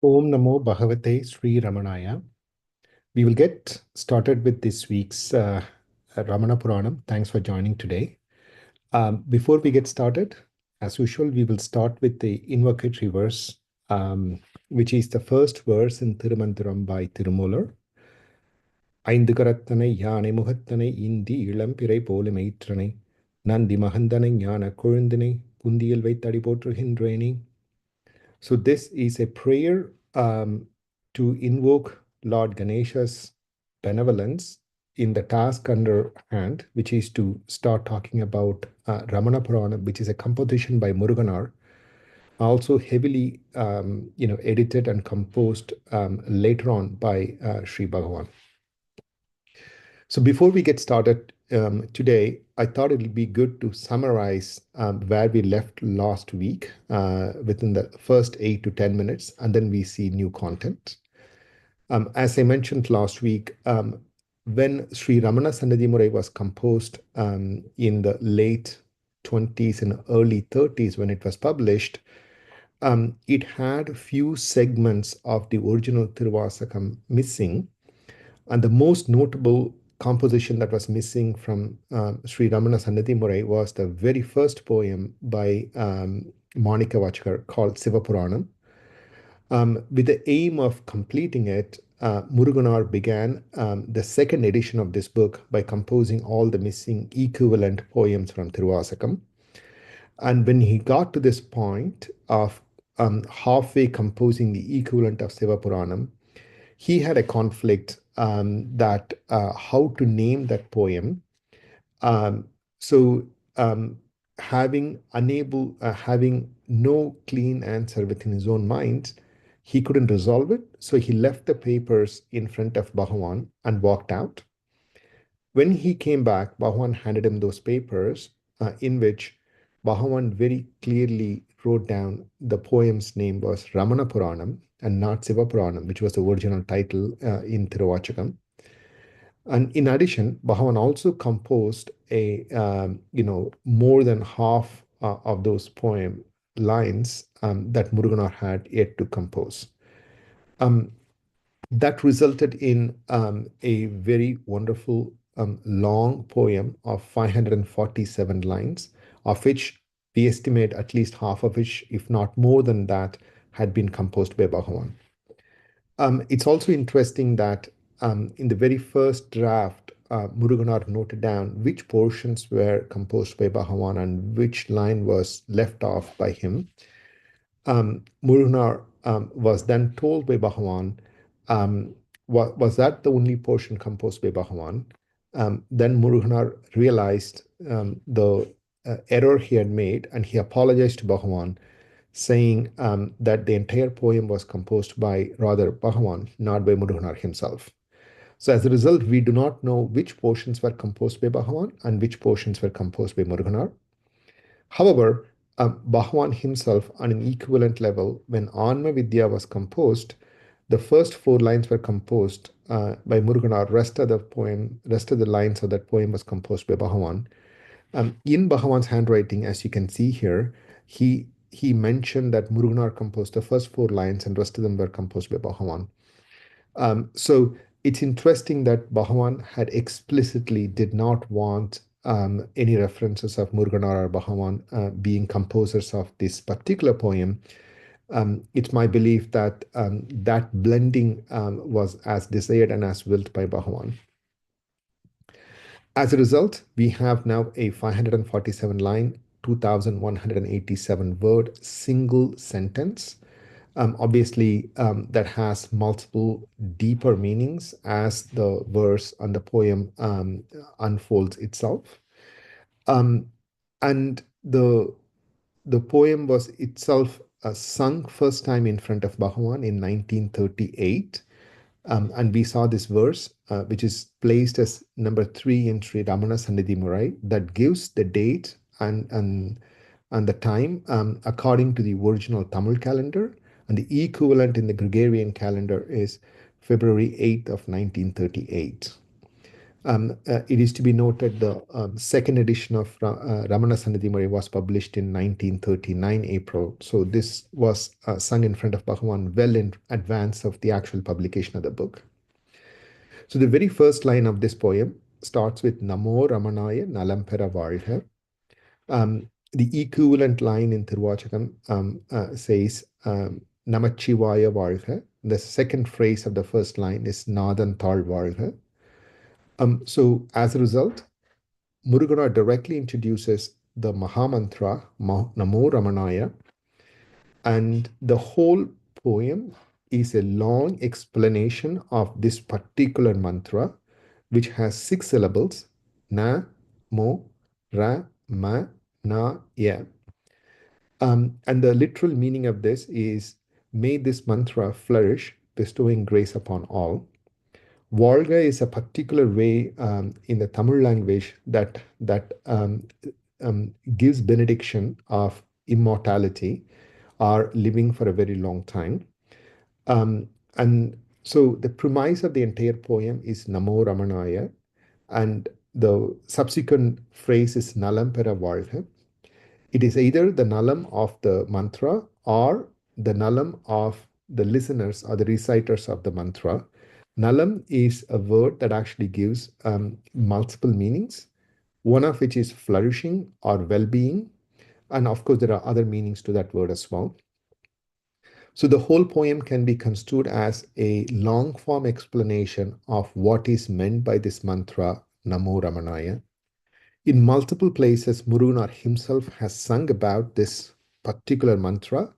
Om Namo Bhagavate Sri Ramanaya. We will get started with this week's Ramana Puranam. Thanks for joining today. Before we get started, as usual, we will start with the invocatory verse, which is the first verse in Thirumantiram by Tirumular. ஐந்து கரத்தனை யானை முகத்தனை இந்தி இளம்பிறை போல மெய்ற்றனை நந்தி மகந்தனை ஞான கொழுந்தினை புந்தியில் வைத்தடி போற்றுகின்றேனே. So this is a prayer to invoke Lord Ganesha's benevolence in the task under hand, which is to start talking about Ramana Puranam, which is a composition by Muruganar, also heavily edited and composed later on by Sri Bhagavan. So before we get started today, I thought it would be good to summarize where we left last week within the first 8 to 10 minutes, and then we see new content. As I mentioned last week, when Sri Ramana Sannidhi Murai was composed in the late 20s and early 30s when it was published, it had few segments of the original Tiruvachakam missing. And the most notable composition that was missing from Sri Ramana Sannidhi Murai was the very first poem by Mickkavachagar called Siva Puranam. With the aim of completing it, Muruganar began the second edition of this book by composing all the missing equivalent poems from Tiruvachakam. And when he got to this point of halfway composing the equivalent of Siva Puranam, he had a conflict that how to name that poem. Having no clean answer within his own mind, he couldn't resolve it. So he left the papers in front of Bhagavan and walked out. When he came back, Bhagavan handed him those papers in which Bhagavan very clearly wrote down the poem's name was Ramana Puranam and not Siva Puranam, which was the original title in Tiruvachakam. And in addition, Bhagavan also composed more than half of those poem lines that Muruganar had yet to compose. That resulted in a very wonderful long poem of 547 lines, of which we estimate at least half of which, if not more than that, had been composed by Bhagavan. It's also interesting that in the very first draft, Muruganar noted down which portions were composed by Bhagavan and which line was left off by him. Muruganar was then told by Bhagavan, was that the only portion composed by Bhagavan? Then Muruganar realized the error he had made, and he apologized to Bhagavan, saying that the entire poem was composed by rather Bhagavan, not by Muruganar himself. So as a result, we do not know which portions were composed by Bhagavan and which portions were composed by Muruganar. However, Bhagavan himself, on an equivalent level, when Anma Vidya was composed, the first 4 lines were composed by Muruganar. Rest of the lines of that poem was composed by Bhagavan. In Bhagavan's handwriting, as you can see here, he mentioned that Muruganar composed the first 4 lines and rest of them were composed by Bhagavan. So it's interesting that Bhagavan had explicitly did not want any references of Muruganar or Bhagavan being composers of this particular poem. It's my belief that that blending was as desired and as willed by Bhagavan. As a result, we have now a 547 line, 2,187 word single sentence. Obviously, that has multiple deeper meanings as the verse and the poem unfolds itself. And the poem was itself sung first time in front of Bhagavan in 1938. And we saw this verse, which is placed as number 3 in Sri Ramana Sannidhi Murai, that gives the date and the time according to the original Tamil calendar, and the equivalent in the Gregorian calendar is February 8th of 1938. It is to be noted the second edition of Ramana Sannidhi Murai was published in 1939 April. So this was sung in front of Bhagavan well in advance of the actual publication of the book. So the very first line of this poem starts with Namo Ramanaya Nalampera Valha. The equivalent line in Tiruvachakam says Namachivaya Valha. The second phrase of the first line is Nadan Thal Valha. So as a result, Muruganar directly introduces the Mahamantra, Namo Ramanaya, and the whole poem is a long explanation of this particular mantra, which has 6 syllables, Na, Mo, Ra, Ma, Na, Ya. And the literal meaning of this is, may this mantra flourish, bestowing grace upon all. Volga is a particular way in the Tamil language that gives benediction of immortality or living for a very long time. And so the premise of the entire poem is Namo Ramanaya, and the subsequent phrase is Nalampera Valha. It is either the nalam of the mantra or the nalam of the listeners or the reciters of the mantra. Nalam is a word that actually gives multiple meanings, one of which is flourishing or well being. And of course, there are other meanings to that word as well. So the whole poem can be construed as a long form explanation of what is meant by this mantra, Namo Ramanaya. In multiple places, Muruganar himself has sung about this particular mantra,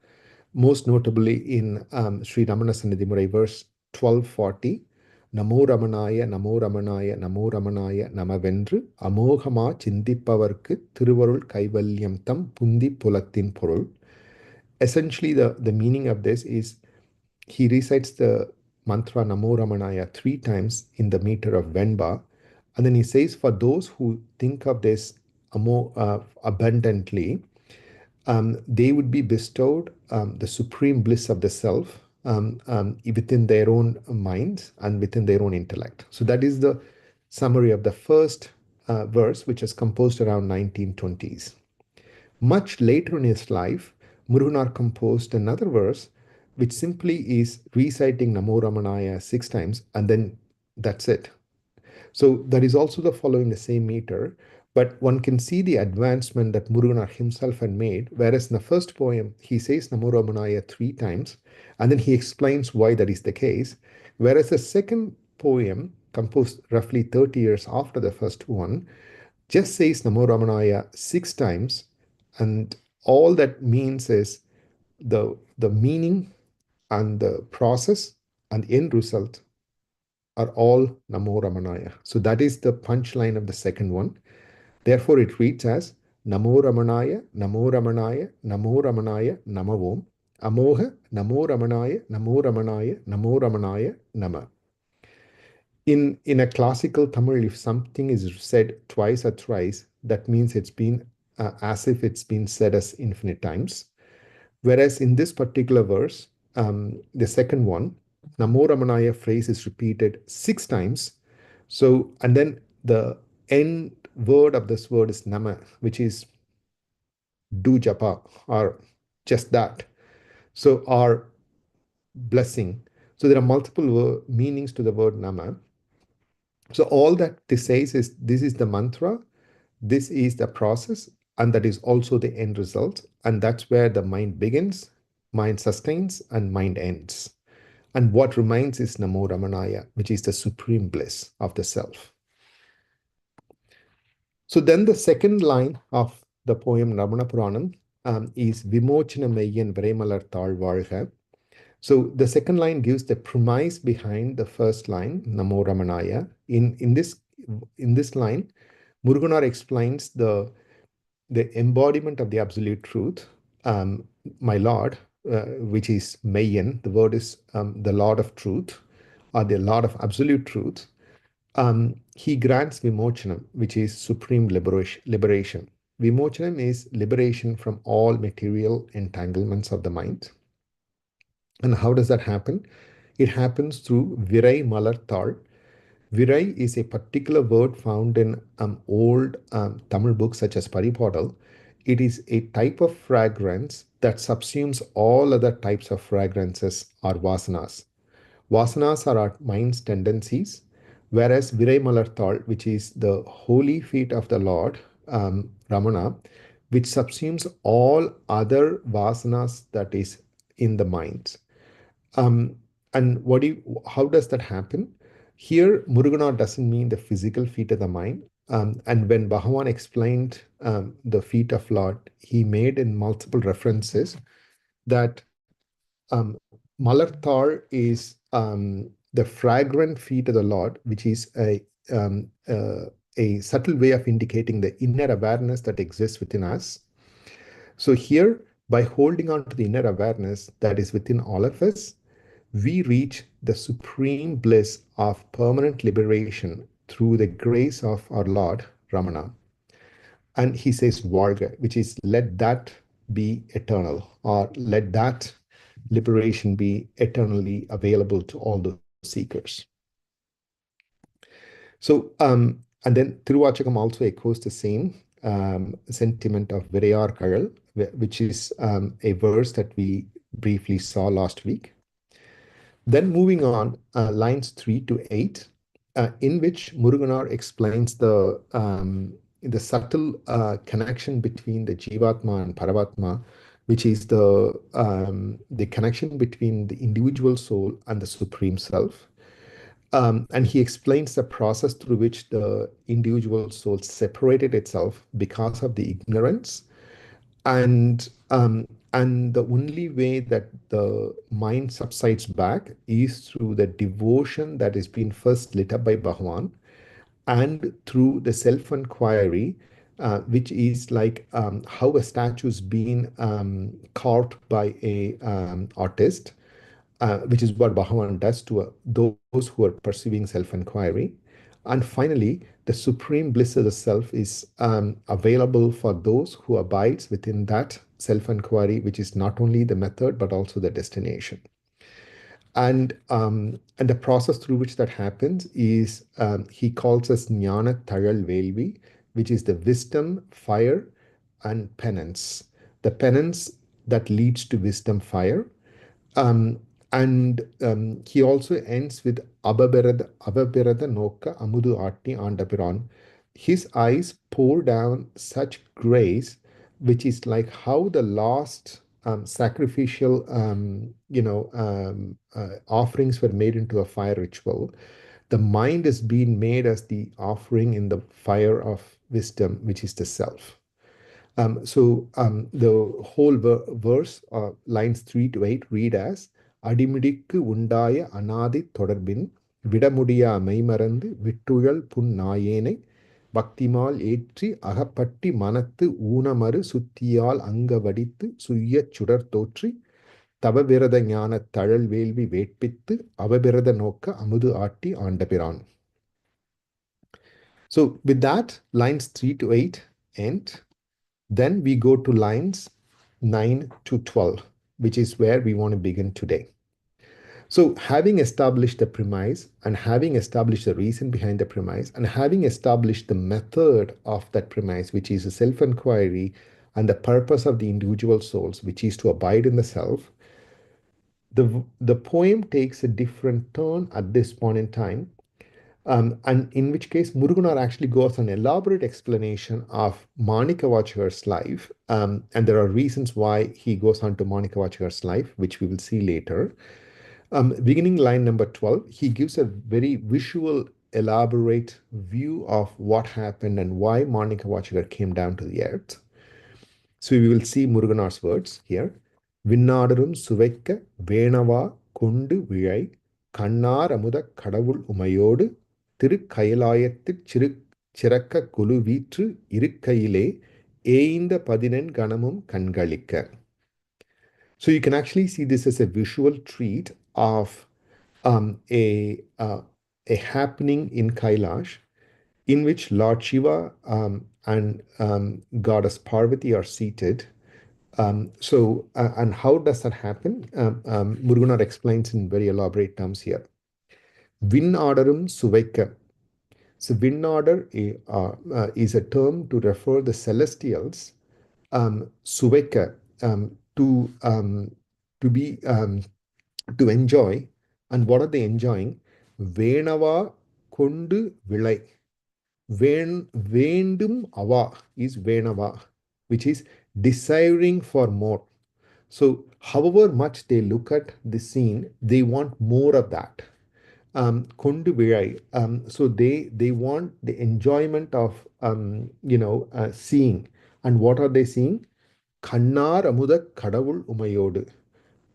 most notably in Sri Ramana Sannidhi Murai, verse 1240. Namo Ramanaya, Namo Ramanaya, Namo Ramanaya, Namavendru, Amogama Chindipavarku, Thiruvarul Kaivalyam Tam Pundi Pulathin Porul. Essentially, the meaning of this is he recites the mantra Namo Ramanaya 3 times in the meter of Venba. And then he says, for those who think of this abundantly, they would be bestowed the supreme bliss of the self within their own minds and within their own intellect. So that is the summary of the first verse, which is composed around 1920s. Much later in his life, Muruganar composed another verse, which simply is reciting Namo Ramanaya 6 times, and then that's it. So that is also the following the same meter, but one can see the advancement that Muruganar himself had made, whereas in the first poem, he says Namo Ramanaya 3 times, and then he explains why that is the case, whereas the second poem, composed roughly 30 years after the first one, just says Namo Ramanaya 6 times, and all that means is the meaning and the process and the end result are all Namo Ramanaya. So that is the punchline of the second one. Therefore, it reads as Namo Ramanaya, Namo Ramanaya, Namo Ramanaya, Namavom, Amoha, Namo Ramanaya, Namo Ramanaya, Namo Ramanaya, Nama. In a classical Tamil, if something is said twice or thrice, that means it's been as if it's been said as infinite times. Whereas in this particular verse, the second one, Namo Ramanaya phrase is repeated 6 times. So, and then the end word of this word is Nama, which is do japa or just that. So, our blessing. So, there are multiple meanings to the word Nama. So, all that this says is this is the mantra, this is the process, and that is also the end result. And that's where the mind begins, mind sustains, and mind ends. And what remains is Namo Ramanaya, which is the supreme bliss of the self. So then the second line of the poem Ramana Puranam is Vimochana Meyyan Vremalar Thal Valha. So the second line gives the premise behind the first line, Namo Ramanaya. In this line, Muruganar explains the embodiment of the absolute truth, my Lord, which is Mayyan. The word is the Lord of truth, or the Lord of absolute truth. He grants Vimochanam, which is supreme liberation. Vimochanam is liberation from all material entanglements of the mind. And how does that happen? It happens through Virai Malar Thal. Virai is a particular word found in old Tamil books such as Paripadal. It is a type of fragrance that subsumes all other types of fragrances or vasanas. Vasanas are our mind's tendencies, whereas Virai Malarthal, which is the holy feet of the Lord, Ramana, which subsumes all other vasanas that is in the mind. Um, and how does that happen? Here, Muruganar doesn't mean the physical feet of the mind. And when Bhagavan explained the feet of Lord, he made in multiple references that Malarthal is the fragrant feet of the Lord, which is um, uh, a subtle way of indicating the inner awareness that exists within us. So here, by holding on to the inner awareness that is within all of us, we reach the supreme bliss of permanent liberation through the grace of our Lord Ramana. And he says, Varga, which is let that be eternal, or let that liberation be eternally available to all those seekers. So, and then Tiruvachakam also echoes the same sentiment of Virayar Kazhal, which is a verse that we briefly saw last week. Then moving on, lines 3 to 8, in which Muruganar explains the subtle connection between the Jivatma and Paramatma, which is the connection between the individual soul and the Supreme Self. And he explains the process through which the individual soul separated itself because of the ignorance, and the only way that the mind subsides back is through the devotion that is being first lit up by Bhagavan, and through the self-inquiry, which is like how a statue is being carved by a artist, which is what Bhagavan does to those who are pursuing self-inquiry. And finally, the supreme bliss of the self is available for those who abides within that self-inquiry, which is not only the method but also the destination. And the process through which that happens is he calls us Jnana Tagal Velvi, which is the wisdom, fire, and penance. The penance that leads to wisdom, fire, and he also ends with Ababirada Noka Amudu Atti Andapiran. His eyes pour down such grace, which is like how the last sacrificial offerings were made into a fire ritual. The mind is being made as the offering in the fire of wisdom, which is the self. The whole verse, lines 3 to 8, read as Adimidikku undaya anadi தொடர்பின் விடமுடியா மெய்மறந்து விட்டுழல் புன்னாயேனை பக்திமால் ஏற்றி அகப்பட்டி மனத்து ஊனமறு சுத்தியால் அங்க வடித்து சுய்யச் சுடர் தோற்றி தவபிரத ஞான தழல் வேள்வி வேட்பித்து அவபிரத நோக்க அமுது ஆட்டி ஆண்டபிரான். So with that, lines 3 to 8 end. Then we go to lines 9 to 12, which is where we want to begin today. So, having established the premise, and having established the reason behind the premise, and having established the method of that premise, which is a self inquiry, and the purpose of the individual souls, which is to abide in the self, the poem takes a different turn at this point in time, and in which case Muruganar actually goes on an elaborate explanation of Mickkavachagar's life, and there are reasons why he goes on to Mickkavachagar's life, which we will see later. Beginning line number 12, he gives a very visual, elaborate view of what happened and why Mickkavachagar came down to the earth. So we will see Muruganar's words here. Vinnadarum Suvekka Venava Kundu Virai Kannar Amuda Kadavul Umayodu திருக்கயலாயத்திற் சிறக்க குழுவீற்று இருக்கையிலே ஏய்ந்த பதினெண் கணமும் கண்களிக்க. So you can actually see this as a visual treat of a happening in Kailash, in which Lord Shiva and Goddess Parvati are seated. And how does that happen? Muruganar explains in very elaborate terms here. Vinadarum Suvaika. So Vinadar is a term to refer the celestials, Suveka, to be to enjoy. And what are they enjoying? Venava kondu vilai. Vendum ava is Venava, which is desiring for more. So, however much they look at the scene, they want more of that. Kondu Virai. So they want the enjoyment of seeing. And what are they seeing? Kannar Amuda Kadavul Umayodu.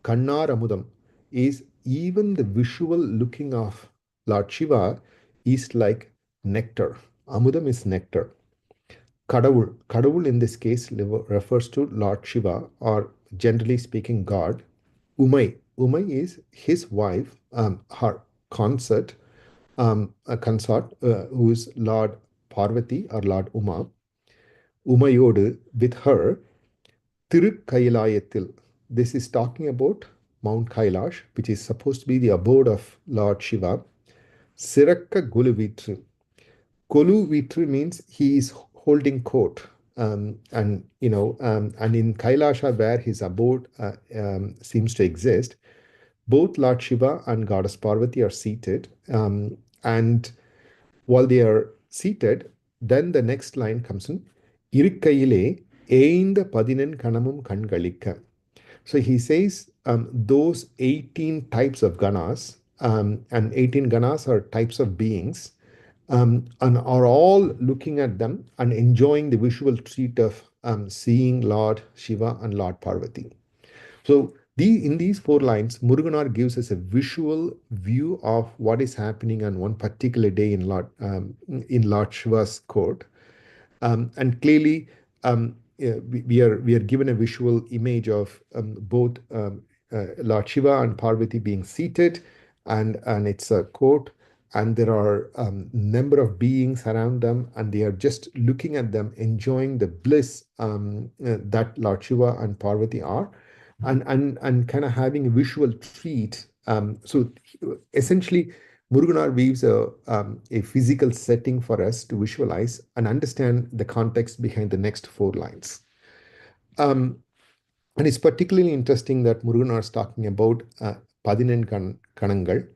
Kannar Amudam is even the visual looking of Lord Shiva is like nectar. Amudam is nectar. Kadavul. Kadavul in this case refers to Lord Shiva, or generally speaking, God. Umay. Umay is his wife, her a consort, who is Lord Parvati or Lord Uma. Umayodu with her, Tirukailayathil. This is talking about Mount Kailash, which is supposed to be the abode of Lord Shiva. Sirakka Guluvitru. Guluvitru means he is holding court. And in Kailasha, where his abode seems to exist, both Lord Shiva and Goddess Parvati are seated. And while they are seated, then the next line comes in, Irikkaile Einda Padinan Kanamum Kangalika. So he says those 18 types of ganas, and 18 ganas are types of beings, and are all looking at them and enjoying the visual treat of seeing Lord Shiva and Lord Parvati. So in these four lines, Muruganar gives us a visual view of what is happening on one particular day in Lord Shiva's court. And clearly, we are given a visual image of both Lord Shiva and Parvati being seated, and it's a court, and there are number of beings around them, and they are just looking at them, enjoying the bliss that Lord Shiva and Parvati are, and kind of having a visual treat. So essentially, Muruganar weaves a physical setting for us to visualize and understand the context behind the next four lines. And it's particularly interesting that Muruganar is talking about Padinan Kanangal,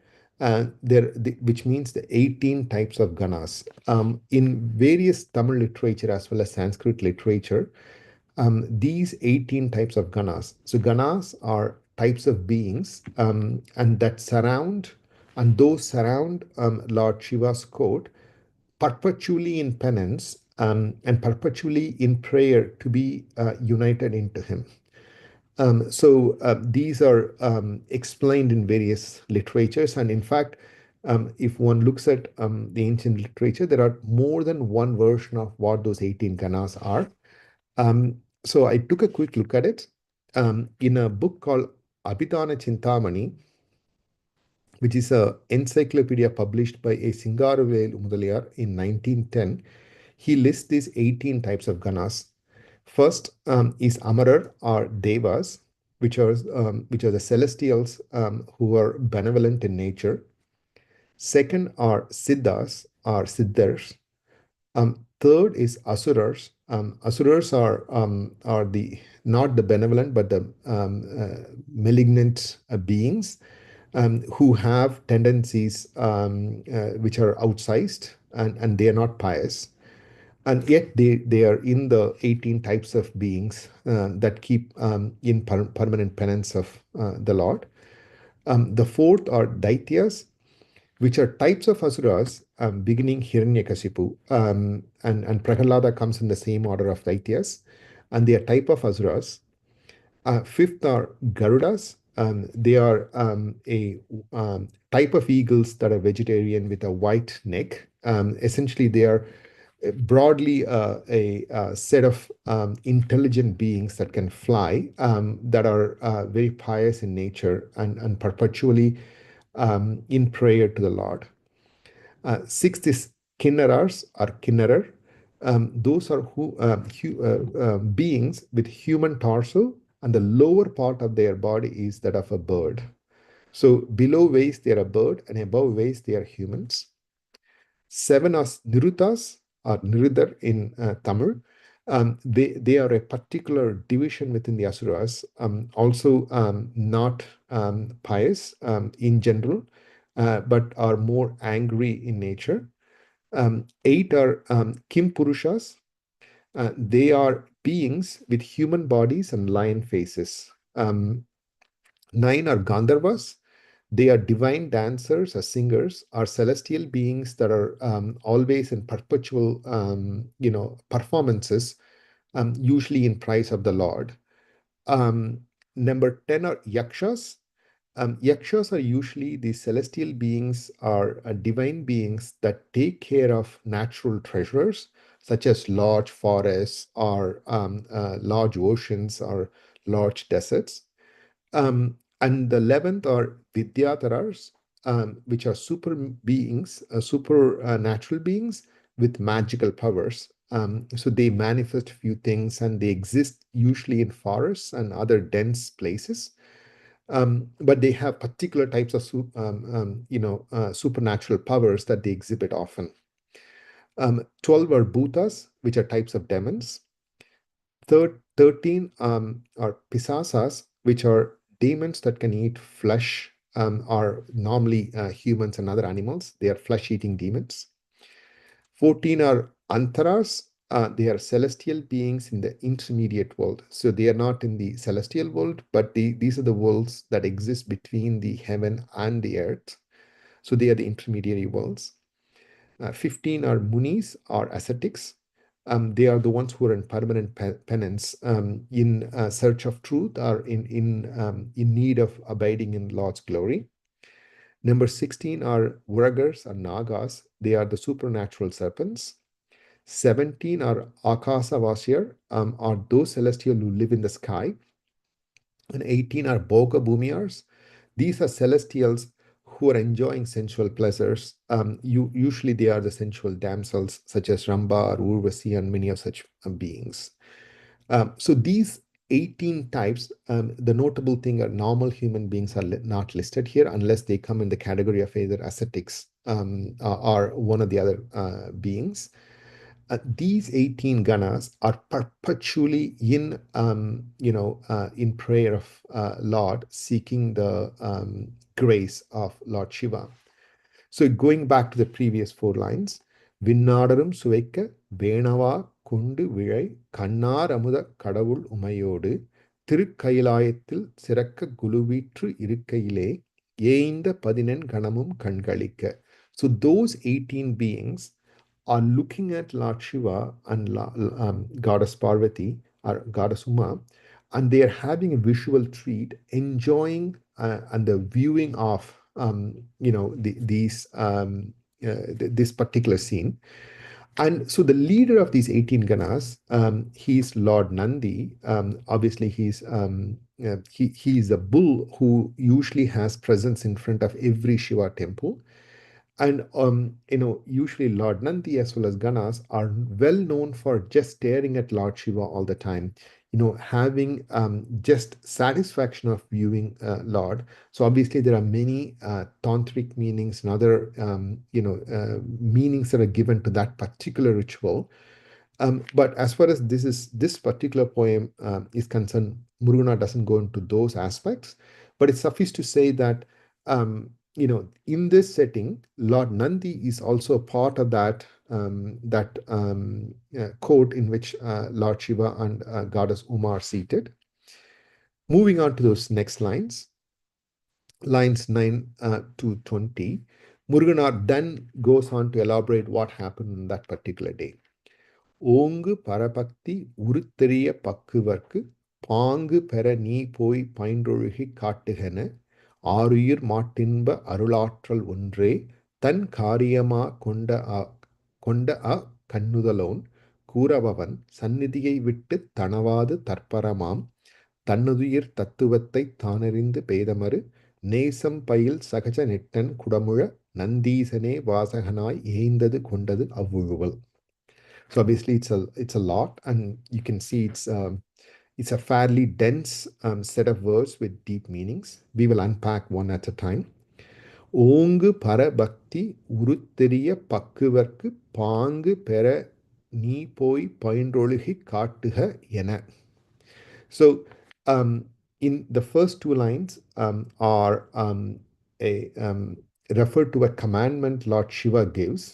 which means the 18 types of ganas. In various Tamil literature as well as Sanskrit literature, these 18 types of ganas. So ganas are types of beings, and that surround, and those surround Lord Shiva's court perpetually in penance, and perpetually in prayer to be united into him. So these are explained in various literatures, and in fact, if one looks at the ancient literature, there are more than one version of what those 18 ganas are. So I took a quick look at it in a book called Abhidhana Chintamani, which is an encyclopedia published by a Singaruvel Mudaliar in 1910. He lists these 18 types of ganas. First is Amarar or Devas, which are the celestials who are benevolent in nature. Second are Siddhas or Siddhars. Third is Asuras. Asuras are the not the benevolent but the malignant beings who have tendencies which are outsized, and they are not pious. And yet they are in the 18 types of beings that keep in permanent penance of the Lord. The fourth are Daityas, which are types of asuras, beginning Hiranyakasipu, and Prahalada comes in the same order of Daityas, and they are type of asuras. Fifth are Garudas. They are a type of eagles that are vegetarian with a white neck. Essentially, they are broadly a set of intelligent beings that can fly, that are very pious in nature, and perpetually in prayer to the Lord. Sixth is Kinnaras or Kinnarar. Those are beings with human torso, and the lower part of their body is that of a bird. So below waist, they are a bird, and above waist, they are humans. 7 are Nirutas, or Nirudar in Tamil. They are a particular division within the Asuras, also not pious in general, but are more angry in nature. 8 are Kim Purushas. They are beings with human bodies and lion faces. 9 are Gandharvas. They are divine dancers or singers, or celestial beings that are always in perpetual, performances, usually in praise of the Lord. Number 10 are Yakshas. Yakshas are usually the celestial beings or divine beings that take care of natural treasures, such as large forests or large oceans or large deserts. And the 11th are Vidyadharas, which are super beings, supernatural beings with magical powers. So they manifest few things, and they exist usually in forests and other dense places. But they have particular types of supernatural powers that they exhibit often. 12 are Bhutas, which are types of demons. 13 are Pisasas, which are demons that can eat flesh, are normally humans and other animals. They are flesh-eating demons. 14 are Antaras. They are celestial beings in the intermediate world. So they are not in the celestial world, but these are the worlds that exist between the heaven and the earth. So they are the intermediary worlds. 15 are Munis or ascetics. They are the ones who are in permanent penance, in search of truth, or in need of abiding in Lord's glory. Number 16 are Uragars or Nagas. They are the supernatural serpents. 17 are Akasavasya, are those celestial who live in the sky. And 18 are Bhoga Bhumiyars. These are celestials who are enjoying sensual pleasures. Usually they are the sensual damsels, such as Ramba or Urvasi and many of such beings. So these 18 types, the notable thing are normal human beings are not listed here unless they come in the category of either ascetics or one of the other beings. These 18 ganas are perpetually in prayer of Lord, seeking the grace of Lord Shiva. So going back to the previous 4 lines, Vinnadarum Suveika Venava Kundu Virai Kannar Amuda Kadavul Umayodu Tirukailayathil Siraka Guluvitru Irukkaile Yeinda Padinan Ganamum Kangalika. So those 18 beings are looking at Lord Shiva and Goddess Parvati or Goddess Uma, and they are having a visual treat, enjoying and the viewing of this particular scene. And so the leader of these 18 ganas, he's Lord Nandi. Obviously, he's a bull who usually has presence in front of every Shiva temple. And usually Lord Nandi as well as Ganas are well known for just staring at Lord Shiva all the time, having just satisfaction of viewing Lord. So obviously there are many tantric meanings and other meanings that are given to that particular ritual. But as far as this particular poem is concerned, Muruganar doesn't go into those aspects. But it's suffice to say that in this setting, Lord Nandi is also a part of that court in which Lord Shiva and Goddess Uma are seated. Moving on to those next lines 9 to 20, Muruganar then goes on to elaborate what happened on that particular day. ஓங்கு பரபக்தி உருத்தெரிய பக்குவர்க்கு பாங்கு பெற நீ போய் பயின்றொழுகிக் காட்டுகென ஆருயிர் மாட்டின்ப அருளாற்றல் ஒன்றே தன் காரியமா கொண்ட கண்ணுதலோன் கூறவன் சந்நிதியை விட்டுத் தனவாது தற்பரமாம் தன்னுயிர் தத்துவத்தைத் தானறிந்து பேதமறு நேசம் பயில் சகஜ நெட்டன் குடமுழ நந்தீசனே வாசகனாய் ஏய்ந்தது கொண்டது அவ்வுழுவல். So obviously it's a lot, and you can see It's a fairly dense set of words with deep meanings. We will unpack one at a time. ஓங்கு பரபக்தி உருத்தெரிய பக்குவர்க்கு பாங்கு பெற நீ போய் பயின்றொழுகி காட்டுக என. So, in the first two lines are refer to a commandment Lord Shiva gives,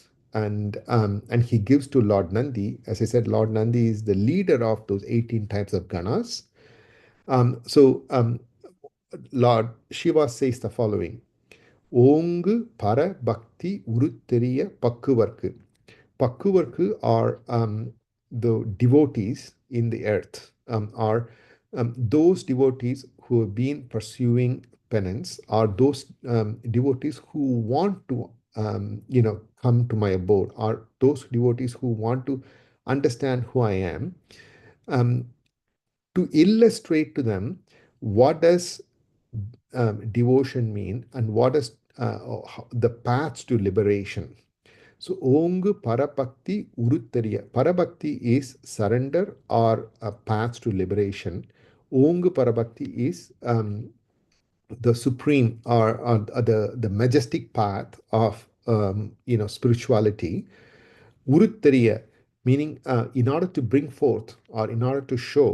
and he gives to Lord Nandi. As I said, Lord Nandi is the leader of those 18 types of ganas. So Lord Shiva says the following: ஓங்கு பர பக்தி உருத்தெரிய பக்குவர்க்கு. Pakkuvarku are the devotees in the earth, are those devotees who have been pursuing penance, are those devotees who want to, come to my abode, are those devotees who want to understand who I am, to illustrate to them what does devotion mean and what is the paths to liberation. So, Ongu Parabhakti Uruttariya. Parabhakti is surrender or a path to liberation. Ongu Parabhakti is the supreme or the majestic path of spirituality. Uruttariya, meaning in order to bring forth or in order to show,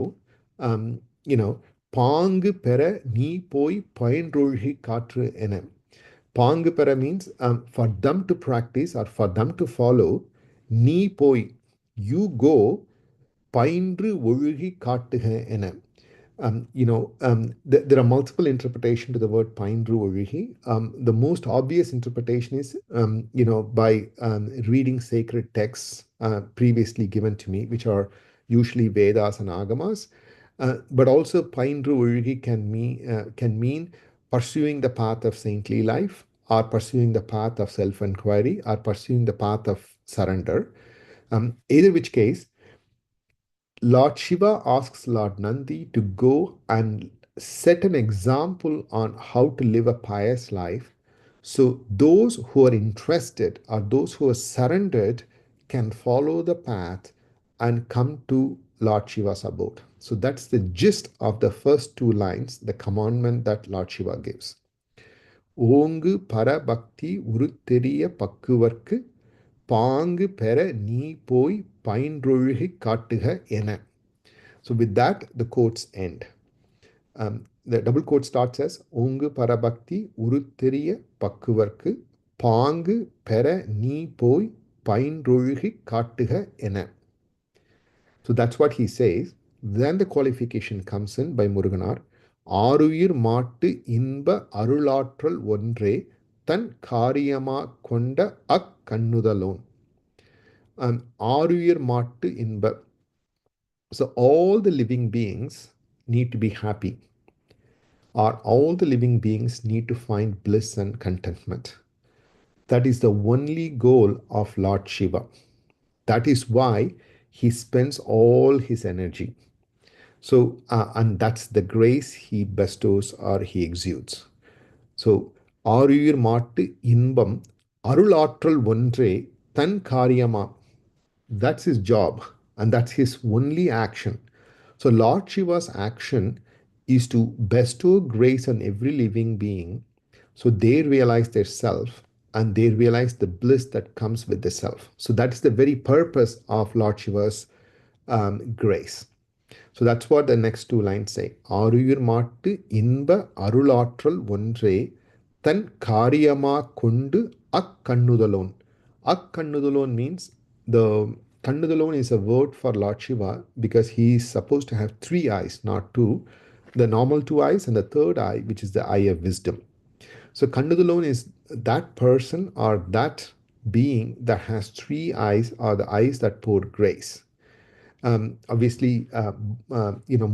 பாங்கு பெற நீ போய் பயின்றொழுகி காற்று என. Pangupara means for them to practice or for them to follow, நீ போய், you go, பயின்று ஒழுகி காட்டுக என. There are multiple interpretations to the word paindru oruhi. The most obvious interpretation is, by reading sacred texts previously given to me, which are usually Vedas and Agamas. But also, paindru oruhi can mean pursuing the path of saintly life, or pursuing the path of self-inquiry, or pursuing the path of surrender. Either which case, Lord Shiva asks Lord Nandi to go and set an example on how to live a pious life. So those who are interested or those who are surrendered can follow the path and come to Lord Shiva's abode. So that's the gist of the first two lines, the commandment that Lord Shiva gives. ஓங்கு பரபக்தி உருத்தெரிய பக்குவர்க்கு பாங்கு பெற நீ போய் பயின்றொழுகி காட்டுக என. So with that, the quotes end. The double quote starts as ஓங்கு பரபக்தி உருத்தெரிய பக்குவர்க்கு பாங்கு பெற நீ போய் பயின்றொழுகி காட்டுக என. So that's what he says. Then the qualification comes in by Muruganar. ஆருயிர் மாட்டு இன்ப அருளாற்றல் ஒன்றே தன் காரியமா கொண்ட அக்கண்ணுதலோன். ஆருயிர் மாட்டு இன்ப. So all the living beings need to be happy, or all the living beings need to find bliss and contentment. That is the only goal of Lord Shiva. That is why he spends all his energy. So, and that's the grace he bestows or he exudes. So, ஆருயிர் மாட்டு இன்பம் அருளாற்றல் ஒன்றே தன் காரியமா. That's his job, and that's his only action. So, Lord Shiva's action is to bestow grace on every living being so they realize their self and they realize the bliss that comes with the self. So, that's the very purpose of Lord Shiva's grace. So that's what the next two lines say. ஆருயிர் மாட்டு இன்ப அருளாற்றல் ஒன்றே தன் காரியமா கொண்டு அக்கண்ணுதலோன். Akkannudalon means, the Kannudalon is a word for Lord Shiva because he is supposed to have three eyes, not two. The normal two eyes and the third eye, which is the eye of wisdom. So Kannudalon is that person or that being that has three eyes, or the eyes that pour grace. Obviously,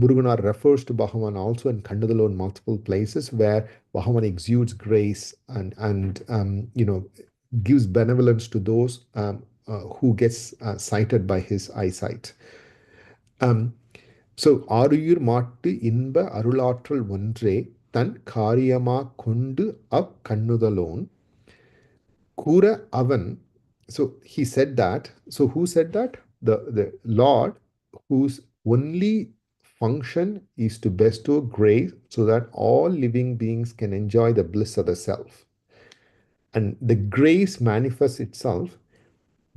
Muruganar refers to Bhagavan also in Kannadalo in multiple places where Bhagavan exudes grace and gives benevolence to those who gets sighted by his eyesight. So, ஆருயிர் மாட்டு இன்ப அருளாற்றல் ஒன்றே தன் காரியமா கொண்டு அக்கண்ணுதலோன் கூற அவன். So he said that. So who said that? The Lord, whose only function is to bestow grace so that all living beings can enjoy the bliss of the self. And the grace manifests itself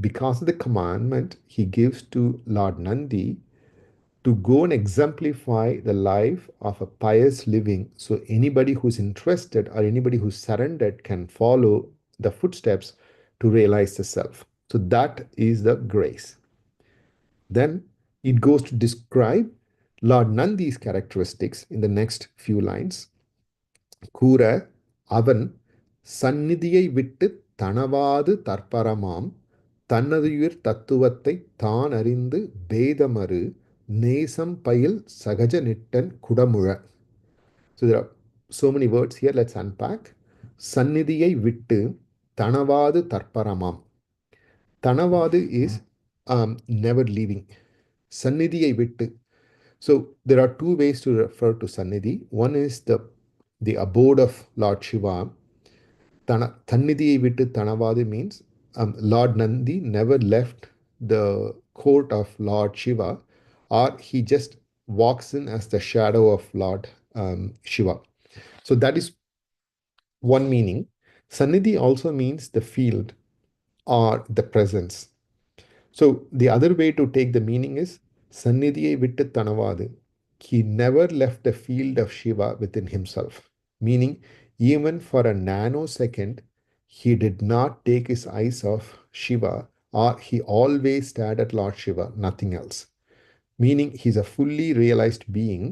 because of the commandment he gives to Lord Nandi to go and exemplify the life of a pious living, so anybody who's interested or anybody who's surrendered can follow the footsteps to realize the self. So that is the grace. Then it goes to describe Lord Nandi's characteristics in the next few lines. கூற அவன் சந்நிதியை விட்டு தனவாது தற்பரமாம் தன்னதுயிர் தத்துவத்தை தான் அறிந்து பேதமறு நேசம் பயில் சகஜ நிட்டன் குடமுழ. So there are so many words here. Let's unpack. சந்நிதியை விட்டு தனவாது தற்பரமாம். Tanavadu is never leaving. Sannidhiyai vittu. So there are two ways to refer to Sannidhi. One is the abode of Lord Shiva. Thannidhiyai vittu Tanavadu means Lord Nandi never left the court of Lord Shiva, or he just walks in as the shadow of Lord Shiva. So that is one meaning. Sannidhi also means the field or the presence. So the other way to take the meaning is Sannidhiyai vittu Tanavadu. He never left the field of Shiva within himself. Meaning, even for a nanosecond, he did not take his eyes off Shiva, or he always stared at Lord Shiva, nothing else. Meaning, he's a fully realized being,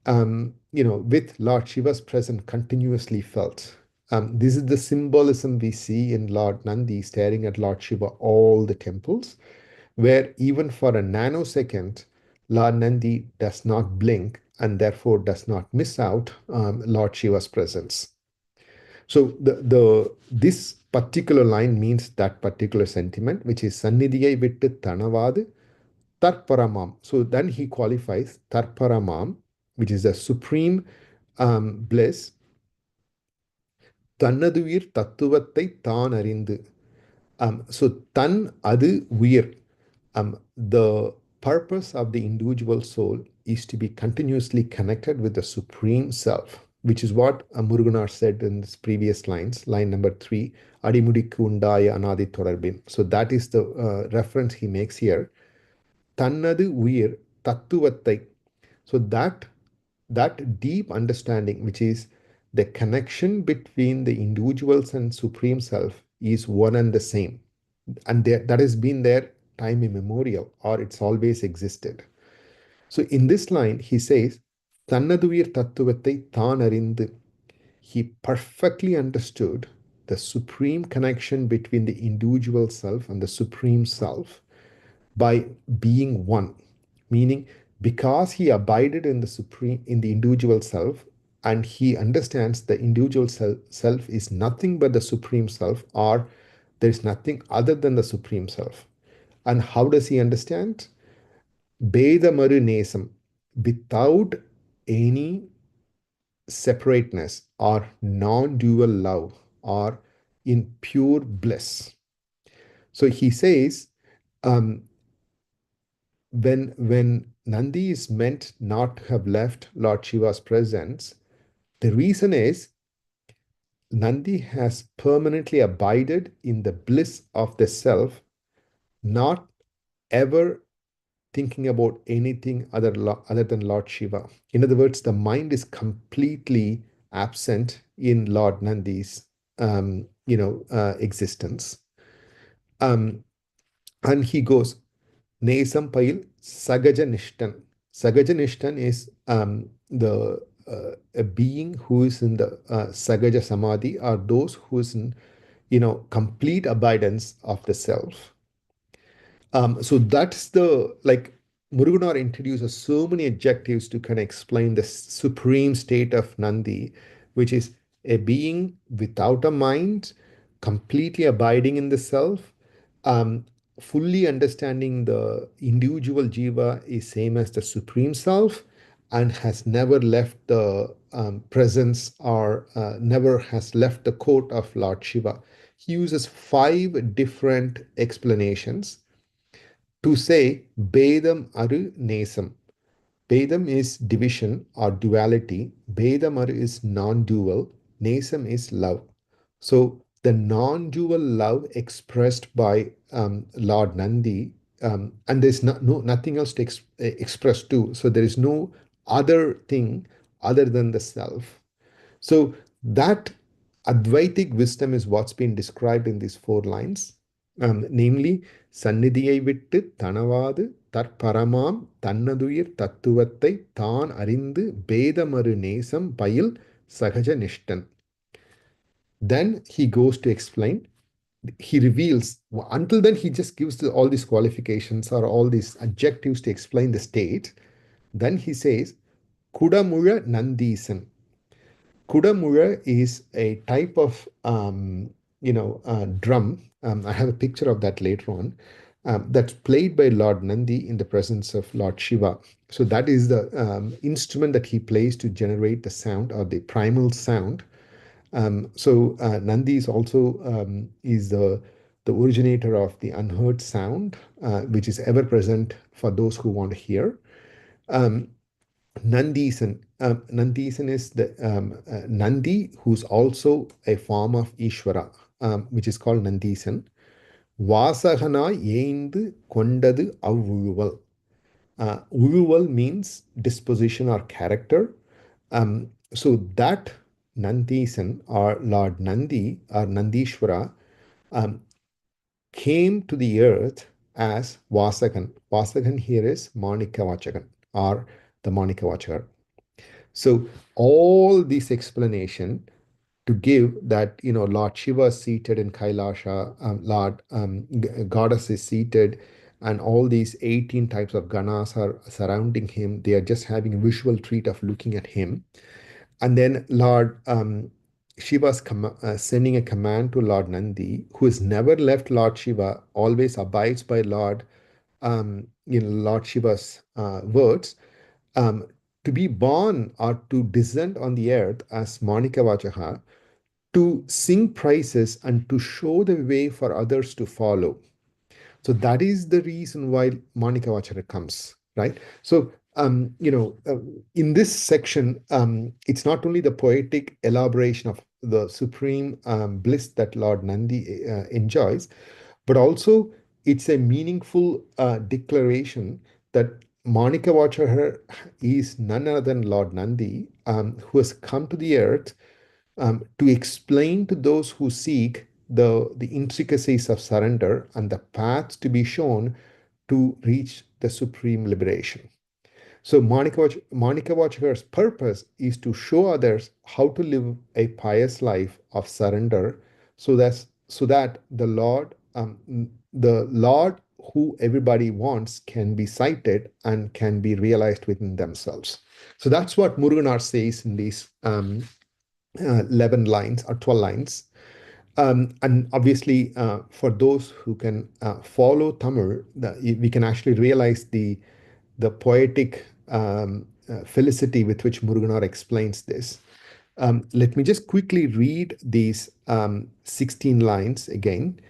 with Lord Shiva's presence continuously felt. This is the symbolism we see in Lord Nandi staring at Lord Shiva all the temples, where even for a nanosecond, Lord Nandi does not blink and therefore does not miss out Lord Shiva's presence. So this particular line means that particular sentiment, which is Sannidhiyai vittu Tanavadu Tarparamam. So then he qualifies Tarparamam, which is the supreme bliss. Tannaduyir Tattuvattai Tan Arindu. So Tan Adu Uyir. The purpose of the individual soul is to be continuously connected with the Supreme Self, which is what Muruganar said in his previous lines, line number 3, Adimudikku undaya anadi thodarbin. So that is the reference he makes here. Tannadu uyir tattuvattai. So that deep understanding, which is the connection between the individuals and Supreme Self, is one and the same. And that has been there time immemorial, or it's always existed. So in this line, he says, Tannaduyir Tattuvattai Than Arindu. He perfectly understood the supreme connection between the individual self and the Supreme Self by being one. Meaning, because he abided in the individual self, and he understands the individual self is nothing but the Supreme Self, or there is nothing other than the Supreme Self. And how does he understand? Bedamaru Nesam, without any separateness or non-dual love, or in pure bliss. So he says, when Nandi is meant not to have left Lord Shiva's presence, the reason is Nandi has permanently abided in the bliss of the self, not ever thinking about anything other than Lord Shiva. In other words, the mind is completely absent in Lord Nandi's existence. And he goes, Nesam Pail Sagaja Nishtan. Sagaja Nishtan is a being who is in the Sagaja Samadhi, or those who is in complete abidance of the self. So that's Muruganar introduces so many adjectives to kind of explain the supreme state of Nandi, which is a being without a mind, completely abiding in the self, fully understanding the individual jiva is same as the Supreme Self, and has never left the presence, or never has left the court of Lord Shiva. He uses 5 different explanations to say Bedam Aru Nesam. Bedam is division or duality. Bedamar is non-dual. Nesam is love. So the non-dual love expressed by Lord Nandi, and there's nothing else to express to. So there is no other thing other than the self. So that Advaitic wisdom is what's been described in these four lines, namely, Sannidhiyai vittu தனவாது தற்பரமாம் தன்னதுயிர் தத்துவத்தை தான் அறிந்து பேதமறு நேசம் பயில் சகஜ நிஷ்டன். Then he goes to explain, he reveals, until then he just gives all these qualifications or all these adjectives to explain the state. Then he says, Kudamula Nandisan. Kudamula is a type of drum. I have a picture of that later on. That's played by Lord Nandi in the presence of Lord Shiva. So that is the instrument that he plays to generate the sound or the primal sound. Nandi is also is the originator of the unheard sound, which is ever present for those who want to hear. Nandisan. Nandisan is the Nandi, who's also a form of Ishvara, which is called Nandisan. Vasahana Yendu Kondadu Avuval. Uvuval means disposition or character. So that Nandisan or Lord Nandi or Nandishvara came to the earth as Vasagan. Vasagan here is Mickkavachagar or the Mickkavachagar. So all this explanation to give that, Lord Shiva is seated in Kailasha, Lord Goddess is seated, and all these 18 types of ganas are surrounding him. They are just having a visual treat of looking at him. And then Lord Shiva's sending a command to Lord Nandi, who has never left Lord Shiva, always abides by Lord Shiva's words, to be born or to descend on the earth as Mickkavachagar, to sing praises and to show the way for others to follow. So that is the reason why Mickkavachagar comes, right? So, in this section, it's not only the poetic elaboration of the supreme bliss that Lord Nandi enjoys, but also it's a meaningful declaration that Mickkavachagar is none other than Lord Nandi, who has come to the earth to explain to those who seek the intricacies of surrender and the paths to be shown to reach the supreme liberation. So Mickkavachagar's purpose is to show others how to live a pious life of surrender, so that the Lord who everybody wants can be sighted and can be realized within themselves. So that's what Muruganar says in these 11 lines or 12 lines. And obviously, for those who can follow Tamil, we can actually realize the poetic felicity with which Muruganar explains this. Let me just quickly read these 16 lines again.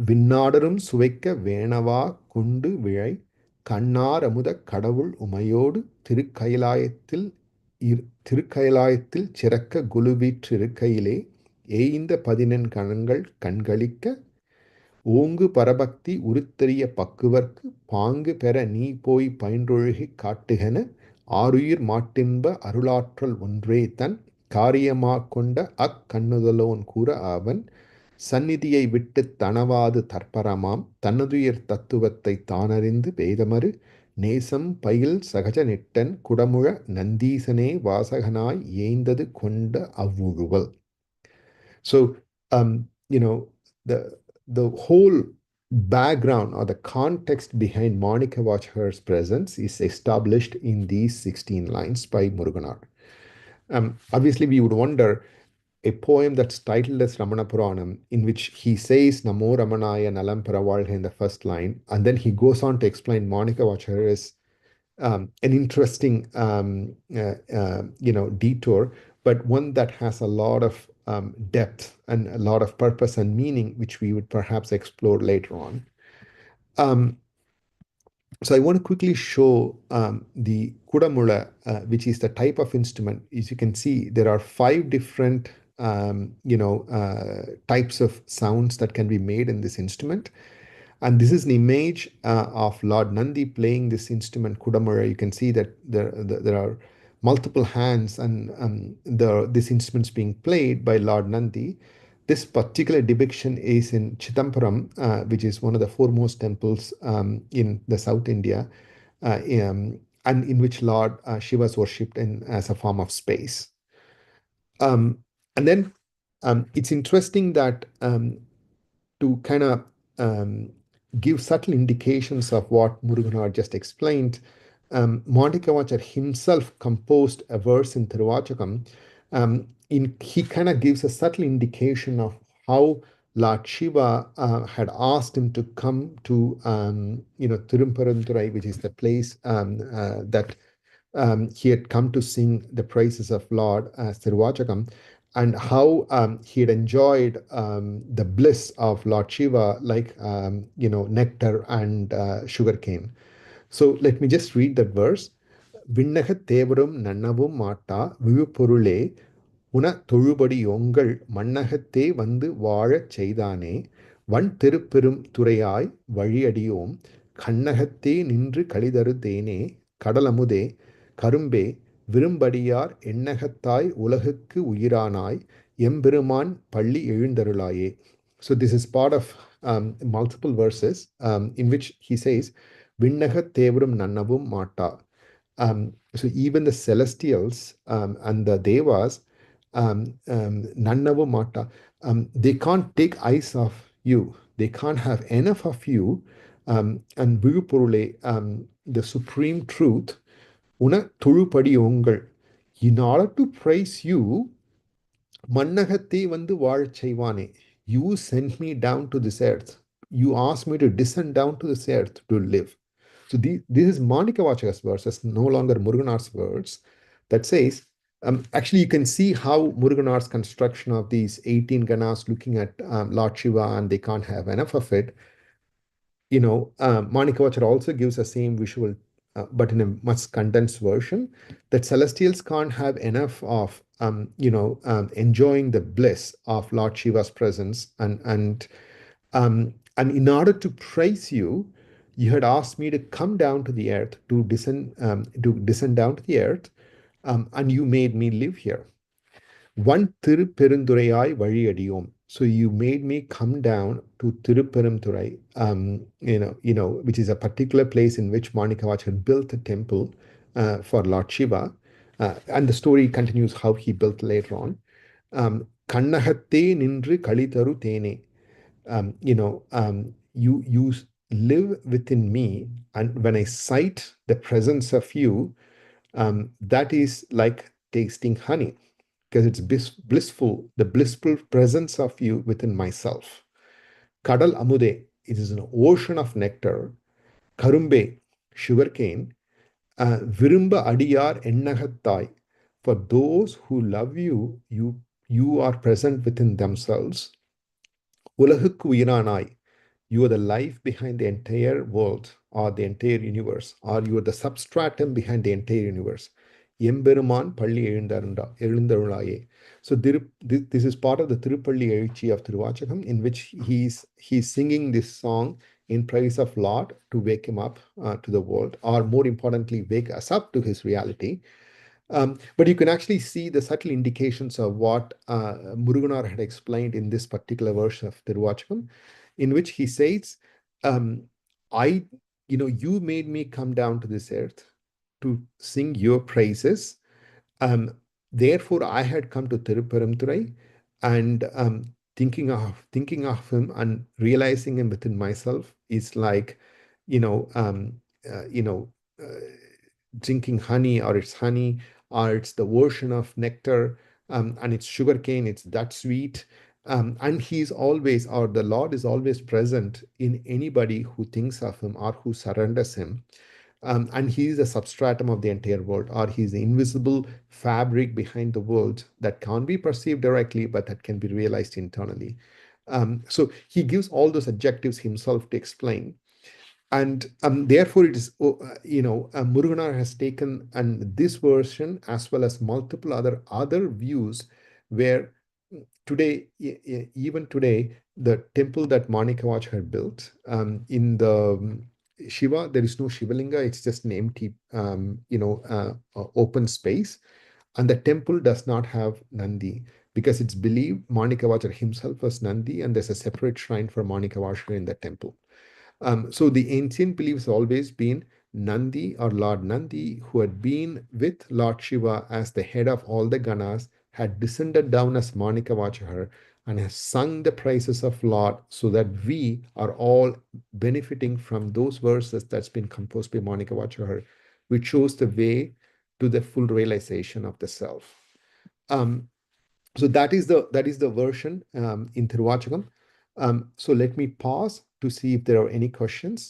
விண்ணாடரும் சுவைக்க வேணவா குண்டு விழை கண்ணார் அமுத கடவுள் உமையோடு திருக்கயிலாயத்தில் சிறக்க குலுவீற்றிருக்கையிலே ஏய்ந்த 14 கணங்கள் கண்களிக்க ஓங்கு பரபக்தி உருத்தெரிய பக்குவர்க்கு பாங்கு பெற நீ போய் பயின்றொழுகிக் காட்டுகென ஆருயிர் மாட்டின்ப அருளாற்றல் ஒன்றே தன் காரியமாக் கொண்ட அக்கண்ணுதலோன் கூற அவன் சந்நிதியை விட்டுத் தனவாது தற்பரமாம் தன்னதுயிர் தத்துவத்தை தானறிந்து பேதமறு நேசம் பயில் சகஜ நிட்டன் குடமுழ நந்தீசனே வாசகனாய் ஏய்ந்தது கொண்ட அவ்வுழுவல். So, the whole background or the context behind Mickkavachagar's presence is established in these 16 lines by Muruganar. Obviously, we would wonder, a poem that's titled as Ramana Puranam, in which he says Namo Ramanaya Nalam Paravalha in the first line, and then he goes on to explain Mickkavachagar is an interesting detour, but one that has a lot of depth and a lot of purpose and meaning, which we would perhaps explore later on. So I want to quickly show the kudamula, which is the type of instrument. As you can see, there are 5 different types of sounds that can be made in this instrument. And this is an image of Lord Nandi playing this instrument, Kudamura. You can see that there are multiple hands and this instrument's being played by Lord Nandi. This particular depiction is in Chidambaram, which is one of the foremost temples in the South India, and in which Lord Shiva is worshipped in as a form of space. And then it's interesting that to kind of give subtle indications of what Muruganar just explained, Mickkavachagar himself composed a verse in Tiruvachakam. He kind of gives a subtle indication of how Lord Shiva had asked him to come to, Tirumperanturai, which is the place that he had come to sing the praises of Lord Tiruvachakam, and how he had enjoyed the bliss of Lord Shiva, like nectar and sugarcane. So let me just read that verse. விண்ணகத் தேவரும் நன்னவும் மாட்டா விழுப்பொருளே உன தொழுபடி யோங்கள் மண்ணகத்தே வந்து வாழச் செய்தானே வன் திருப்பெரும் துறையாய் வழியடியோம் கண்ணகத்தே நின்று கழிதரு தேனே கடலமுதே கரும்பே விரும்படியார் எண்ணகத்தாய் உலகுக்கு உயிரானாய் எம்பெருமான் பள்ளி எழுந்தருளாயே. So this is part of multiple verses in which he says, விண்ணகத் தேவரும் நன்னவும் மாட்டா. So even the celestials and the devas, nannavu mata, they can't take eyes of you. They can't have enough of you. And Virupurule, the supreme truth, una thulupadi ongal. In order to praise you, mannagatte vandu vaazh seivane. You sent me down to this earth. You asked me to descend down to this earth to live. So this is Mickkavachagar's verses, no longer Muruganar's words, that says, actually you can see how Muruganar's construction of these 18 ganas looking at Lord Shiva and they can't have enough of it. Mickkavachagar also gives the same visual, but in a much condensed version, that celestials can't have enough of, enjoying the bliss of Lord Shiva's presence. And in order to praise you, you had asked me to come down to the earth, to descend down to the earth, and you made me live here. One Tirupperunthurayai Valiyadiyom. So you made me come down to Tirupperunturai, which is a particular place in which Mickkavachagar built a temple for Lord Shiva. And the story continues how he built later on. Kannagatte nindru kalitaru tene. You live within me, and when I sight the presence of you, that is like tasting honey, because it's blissful, the blissful presence of you within myself. Kadal amude, it is an ocean of nectar. Karumbe, sugarcane. Virumba adiyar ennagathai, for those who love you, you are present within themselves. Ulahukku uyiranai, you are the life behind the entire world or the entire universe, or you are the substratum behind the entire universe. Emberuman Palli Elundarulaye. So this is part of the Tirupalli Ezhuchi of Tiruvachakam, in which he's singing this song in praise of Lord to wake him up to the world, or more importantly, wake us up to his reality. But you can actually see the subtle indications of what Muruganar had explained in this particular verse of Tiruvachakam, in which he says, you made me come down to this earth to sing your praises. Therefore, I had come to Tirupperunturai, and thinking of him and realizing him within myself is like, drinking honey, or it's honey, or it's the version of nectar, and it's sugarcane, it's that sweet. And he's always, or the Lord is always present in anybody who thinks of him or who surrenders him. And he is the substratum of the entire world, or he's the invisible fabric behind the world that can't be perceived directly, but that can be realized internally. So he gives all those adjectives himself to explain. And therefore, it is, Muruganar has taken and this version as well as multiple other views where today, even today, the temple that Manikavacha built in the Shiva, there is no Shivalinga. It's just an empty, open space, and the temple does not have Nandi because it's believed Manikavacha himself was Nandi, and there's a separate shrine for Manikavacha in the temple. So the ancient belief has always been Nandi or Lord Nandi, who had been with Lord Shiva as the head of all the Ganas, had descended down as Manikavachar and has sung the praises of Lord so that we are all benefiting from those verses that's been composed by Manikavachar, which shows the way to the full realization of the self. Um, so that is the version in Tiruvachakam. So let me pause to see if there are any questions.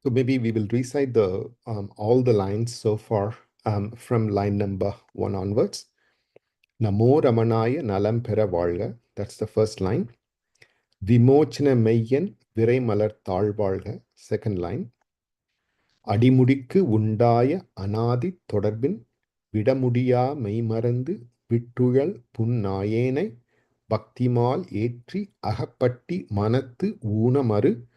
So maybe we will recite the all the lines so far from line number 1 onwards. Namo Ramanaya Nalam Pera Valga. That's the first line. Vimochana Mayyan Virai Malar Tal Valga. Second line. அடிமுடிக்கு உண்டாய அநாதி தொடர்பின் விடமுடியா மெய்மறந்து விட்டுழல் புன்னாயேனை பக்திமால் ஏற்றி அகப்பட்டி மனத்து ஊனமறு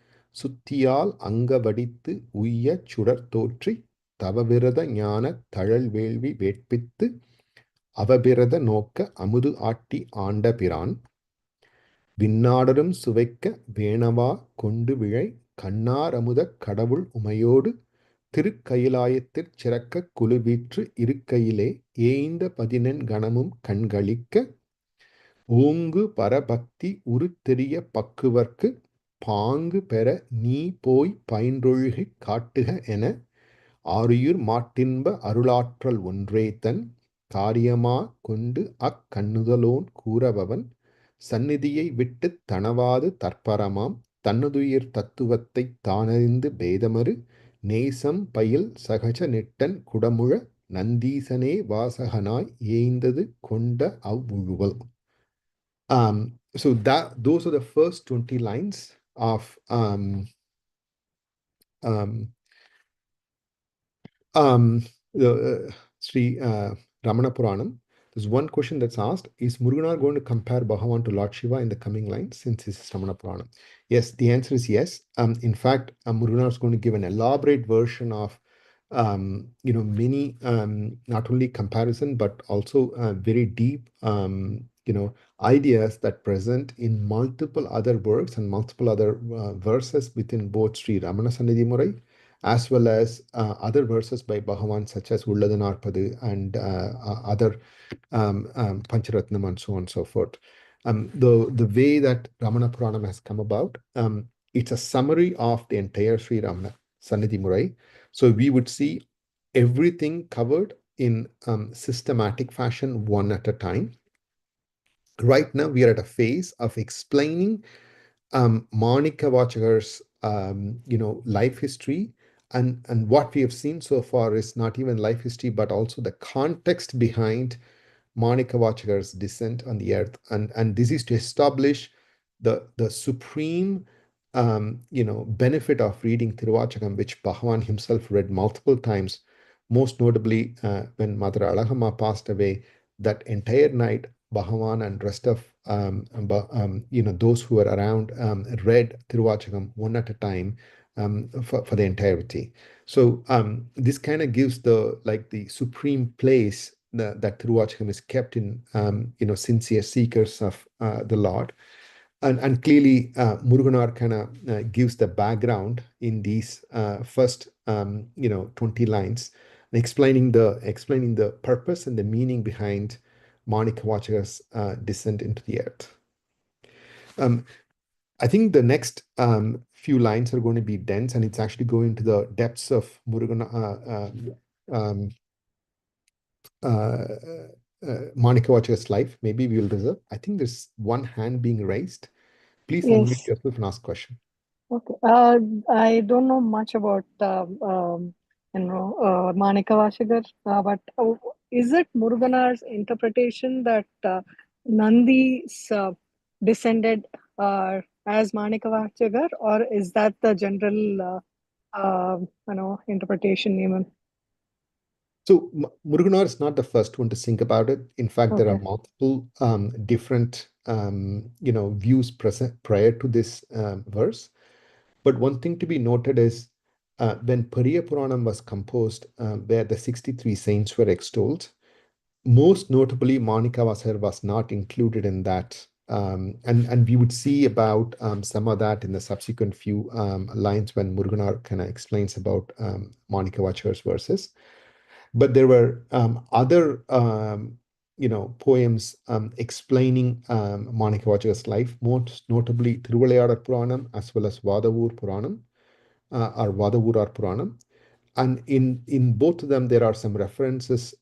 சுத்தியால் அங்கவடித்து உய்யச் சுடர் தோற்றி தவவிரத ஞான தழல் வேள்வி வேட்பித்து அவபிரத நோக்க அமுது ஆட்டி ஆண்ட பிரான் விண்ணாடரும் சுவைக்க வேணவா கொண்டு விழை கண்ணார் அமுதக் கடவுள் உமையோடு திருக்கயிலாயத்திற் சிறக்க குழுவீற்று இருக்கையிலே ஏய்ந்த பதினெண் கணமும் கண்களிக்க ஓங்கு பரபக்தி உருத்தெரிய பக்குவர்க்கு பாங்கு பெற நீ போய் பயின்றொழுகிக் காட்டுக என ஆருயிர் மாட்டின்ப அருளாற்றல் ஒன்றே தன் காரியமா கொண்டு அக்கண்ணுதலோன் கூறபவன் சந்நிதியை விட்டுத் தனவாது தற்பரமாம் தன்னுதுயிர் தத்துவத்தைத் தானறிந்து பேதமறு நேசம் பயில் சகஜ நெட்டன் குடமுழ நந்தீசனே வாசகனாய் ஏய்ந்தது கொண்ட அவ்வுழுவல். So those are the first 20 lines of the Sri Ramana Puranam. There's one question that's asked: is Muruganar going to compare Bhagavan to Lord Shiva in the coming lines since this is Ramana Puranam? Yes, the answer is yes. In fact, Muruganar is going to give an elaborate version of many not only comparison but also very deep ideas that present in multiple other works and multiple other verses within both Sri Ramana Sannidhi Murai as well as other verses by Bhagavan such as Ulladu Narpadu and other Pancharatnam and so on and so forth. The way that Ramana Puranam has come about, it's a summary of the entire Sri Ramana Sannidhi Murai. So we would see everything covered in systematic fashion, one at a time. Right now, we are at a phase of explaining Manikavachagar's life history, and what we have seen so far is not even life history, but also the context behind Manikavachagar's descent on the earth, and this is to establish the supreme benefit of reading Tiruvachakam, which Bhagavan himself read multiple times, most notably when Mother Alagama passed away. That entire night, Bhagavan and rest of those who were around read Tiruvachakam one at a time for the entirety. So this kind of gives the supreme place that Tiruvachakam is kept in sincere seekers of the Lord. And clearly, Muruganar kind of gives the background in these first 20 lines, explaining the purpose and the meaning behind Manikavachagar's descent into the earth. I think the next few lines are going to be dense, and it's actually going to the depths of Mickkavachagar's life. Maybe we will reserve. I think there's one hand being raised. Please unmute Yes. yourself and ask question. Okay. I don't know much about Mickkavachagar, but is it Muruganar's interpretation that Nandi descended as Mickkavachagar, or is that the general interpretation even? So Muruganar is not the first one to think about it. In fact, there are Okay. multiple different views present prior to this verse. But one thing to be noted is when Periya Puranam was composed, where the 63 saints were extolled, most notably Manikkavachagar was not included in that. And we would see about some of that in the subsequent few lines when Muruganar kind of explains about Manikkavachagar's verses. But there were other poems explaining Manikkavachagar's life, most notably Tiruvachakam Puranam as well as Vadavur Puranam or Vadavur Puranam. And in both of them, there are some references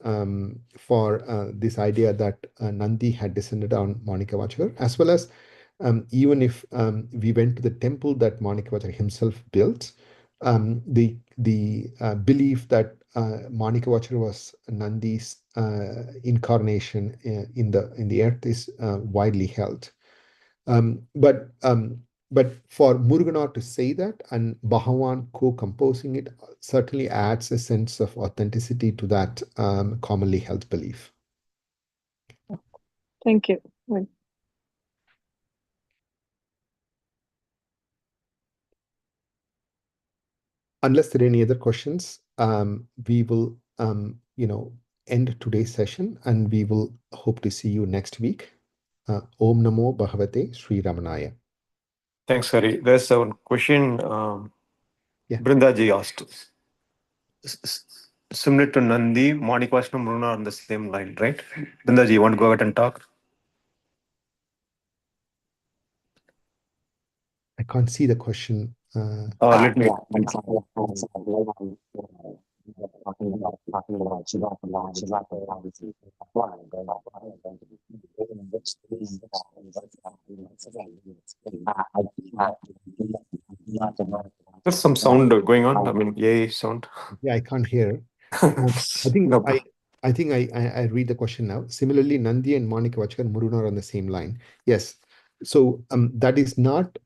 for this idea that Nandi had descended on Manikkavachagar, as well as even if we went to the temple that Manikkavachagar himself built, the belief that Manikkavachagar was Nandi's incarnation in the earth is widely held. But for Muruganar to say that and Bhagavan co-composing it certainly adds a sense of authenticity to that commonly held belief. Thank you. Unless there are any other questions, we will end today's session, and we will hope to see you next week. Om Namo Bhagavate Sri Ramanaya. Thanks, Hari. There's a question Brindaji asked. Similar to Nandi, Manikkavachagar and Bruna are on the same line, right? Brindaji, you want to go ahead and talk? I can't see the question. Let me. There's some sound going on. I mean, yay sound. Yeah, I can't hear. I think I read the question now. Similarly, Nandi and Manikkavachagar and Muruganar are on the same line. Yes. So that is not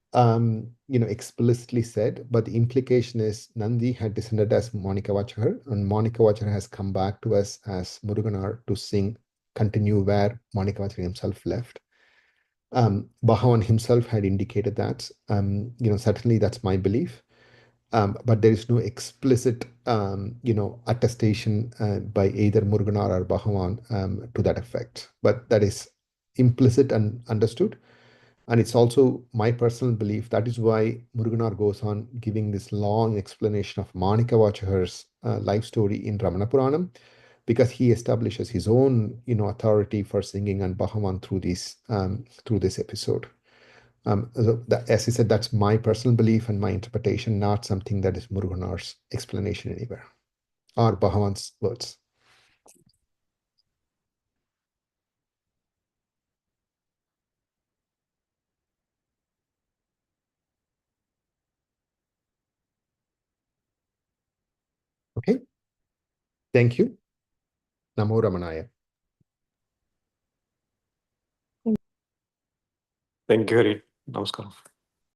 explicitly said, but the implication is Nandi had descended as Manikkavachagar, and Manikkavachagar has come back to us as Muruganar to continue where Manikkavachagar himself left. Bhagavan himself had indicated that. Certainly that's my belief. But there is no explicit, attestation by either Muruganar or Bhagavan to that effect. But that is implicit and understood. And it's also my personal belief. That is why Muruganar goes on giving this long explanation of Manikkavachagar's life story in Ramana Puranam, because he establishes his own, authority for singing and Bhagavan through this episode. As I said, that's my personal belief and my interpretation, not something that is Muruganar's explanation anywhere or Bhagavan's words. Okay. Thank you. Namo Ramanaya. Thank you, Hari. Namaskaram.